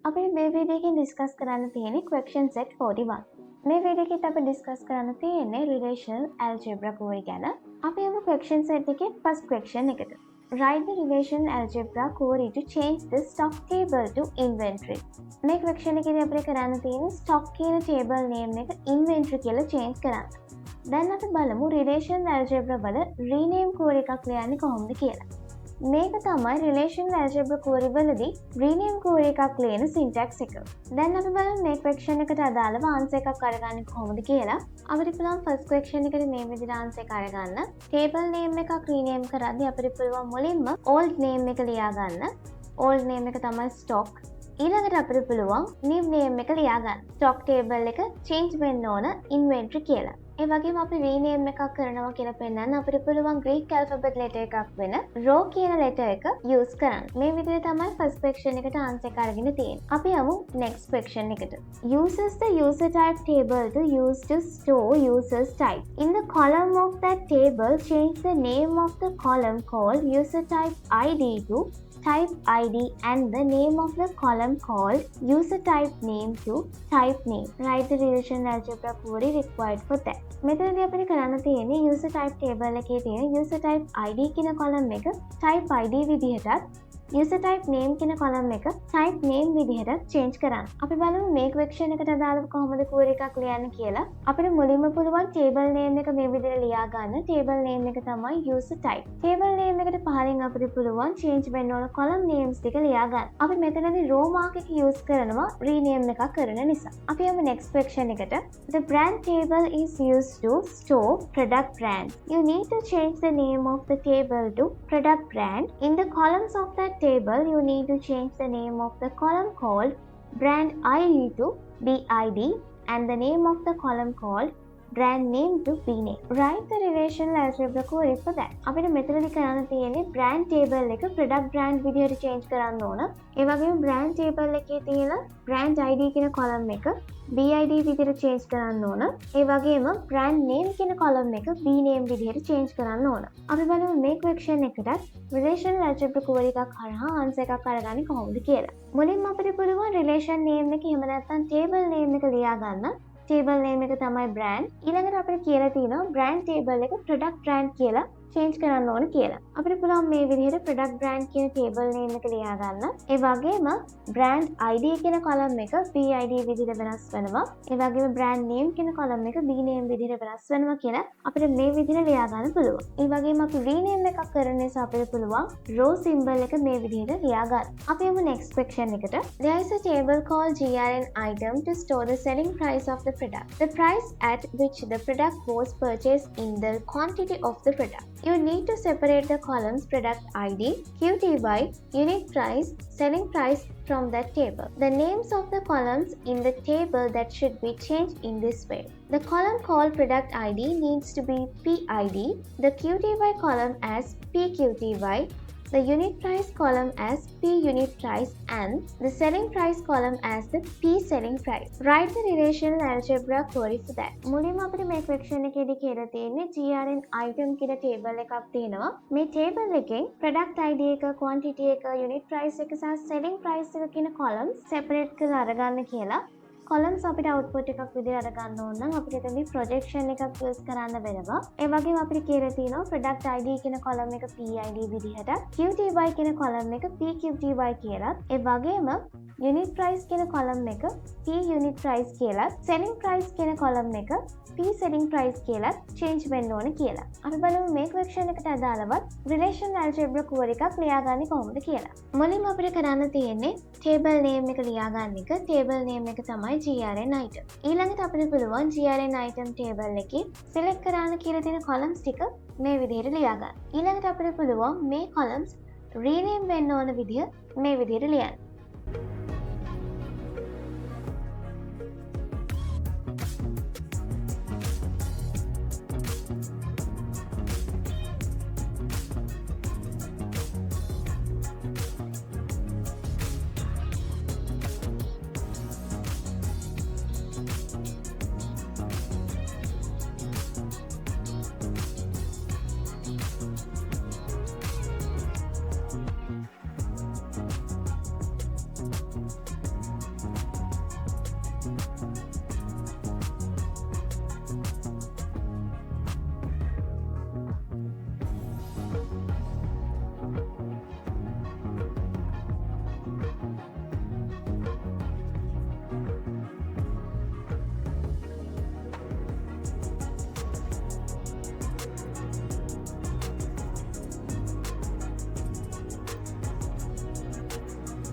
අපි මේ වීඩියෝ එකෙන් ඩිස්කස් කරන්න තියෙන්නේ question set 41. මේ වීඩියෝ එකෙත් අපි ඩිස්කස් කරන්න තියෙන්නේ relational algebra query ගැන. අපි යමු question set එකේ first question එකට. Write the relational algebra query to change the stock table to inventory. මේ question එකේදී අපිට කරන්න තියෙන්නේ stock කියන table name එක inventory කියලා change කරන්න. දැන් අපි බලමු relational algebra වල rename query එකක් ලියන්නේ කොහොමද කියලා. මේක තමයි relational algebra query වලදී rename query එකක් ලියන syntax එක. දැන් අපි බලමු මේ question එකට අදාළව answer එකක් අරගන්නේ කොහොමද කියලා. අපිට පුළුවන් first question එකට මේ විදිහට answer එක අරගන්න. table name එකක් rename කරද්දී අපිට පුළුවන් මුලින්ම old name එක ලියා ගන්න. old name එක තමයි stock. ඊළඟට අපිට පුළුවන් new name එක ලියා ගන්න. stock table එක change වෙන්න ඕන inventory කියලා. ඒ වගේම අපි rename එකක් කරනවා කියලා පෙන්නන්න අපිට පුළුවන් Greek alphabet letter එකක් වෙන row කියන letter එක use කරන්න. මේ විදිහට තමයි first question එකට answer එක අරගෙන තියෙන්නේ. අපි යමු next question එකට. Uses the user type table to use to store users type. In the column of that table, change the name of the column called user type ID to type ID and the name of the column called user type name to type name. Write the relational algebra query required for that. මෙතනදී අපිට කරන්න තියෙන්නේ user type table එකේ තියෙන user type ID කියන column එක type ID විදිහටත් user type name කියන column එක type name විදිහට change කරන්න. අපි බලමු මේ question එකට අදාළව කොහොමද query එකක් ලියන්න කියලා. අපිට මුලින්ම පුළුවන් table name එක මේ විදිහට ලියා ගන්න. table name එක තමයි user type. table name එකට පහලින් අපිට පුළුවන් change වෙන්න ඕන column names ටික ලියා ගන්න. අපි මෙතනදී row mark එක use කරනවා rename එකක් කරන නිසා. අපි යමු next question එකට. The brand table is used to store product brand. You need to change the name of the table to product brand. In the columns of that table, you need to change the name of the column called brand ID to BID and the name of the column called brand name to bname. Write the relational algebra query for that. අපිට මෙතනදී කරන්න තියෙන්නේ brand table එක product brand විදිහට change කරන්න ඕන. ඒ වගේම brand table එකේ තියෙන brand ID කියන column එක BID විදිහට change කරන්න ඕන. ඒ වගේම brand name කියන column එක bname විදිහට change කරන්න ඕන. අපි බලමු මේ question එකට relational algebra query එකක් හරහා answer එකක් අරගන්නේ කොහොමද කියලා. මුලින්ම අපිට පුළුවන් relation name එක එහෙම නැත්නම් table name එක ලියා ගන්න. table name එක තමයි brand. ඊළඟට අපිට කියලා තියෙනවා brand table එක product brand කියලා change කරන්න ඕන කියලා. අපිට පුළුවන් මේ විදිහට product brand කියන table name එක ලියා ගන්න. ඒ වගේම brand ID කියන column එක BID විදිහට වෙනස් වෙනවා. ඒ වගේම brand name කියන column එක bname විදිහට වෙනස් වෙනවා කියලා අපිට මේ විදිහට ලියා ගන්න පුළුවන්. ඒ වගේම අපි rename එකක් කරන නිසා අපිට පුළුවන් row symbol එක මේ විදිහට ලියා ගන්න. අපි යමු next question එකට. There is a table called GRN item to store the selling price of the product. The price at which the product was purchased in the quantity of the product. You need to separate the columns product ID, QTY, unit price, selling price from that table. The names of the columns in the table that should be changed in this way. The column called product ID needs to be PID, the QTY column as PQTY, the unit price column as P unit price and the selling price column as the P selling price. Write the relational algebra query for that. මුලින්ම අපිට මේ question එකේදී කියලා තියෙන්නේ GRN item කියන table එකක් තියෙනවා. මේ table එකෙන් product ID එක, quantity එක, unit price එක සහ selling price එක කියන columns separate කරලා අරගන්න කියලා. columns අපිට output එකක් විදිහට අරගන්න ඕන නම් අපිට එතනදී projection එකක් use කරන්න වෙනවා. ඒ වගේම අපිට කියලා තියෙනවා product ID කියන column එක PID විදිහට, QTY කියන column එක PQTY කියලා. ඒ වගේම unit price කියන column එක P unit price කියලා, selling price කියන column එක P selling price කියලා change වෙන්න ඕන කියලා. අපි බලමු මේ question එකට අදාළව relational algebra query එකක් ලියාගන්නේ කොහොමද කියලා. මුලින්ම අපිට කරන්න තියෙන්නේ table name එක ලියාගන්න එක. table name එක තමයි GRN item. ඊළඟට අපිට පුළුවන් GRN item table එකේ select කරන්න කියලා තියෙන columns ටික මේ විදිහට ලියා ගන්න. ඊළඟට අපිට පුළුවන් මේ columns rename වෙන්න ඕන විදිහ මේ විදිහට ලියන්න.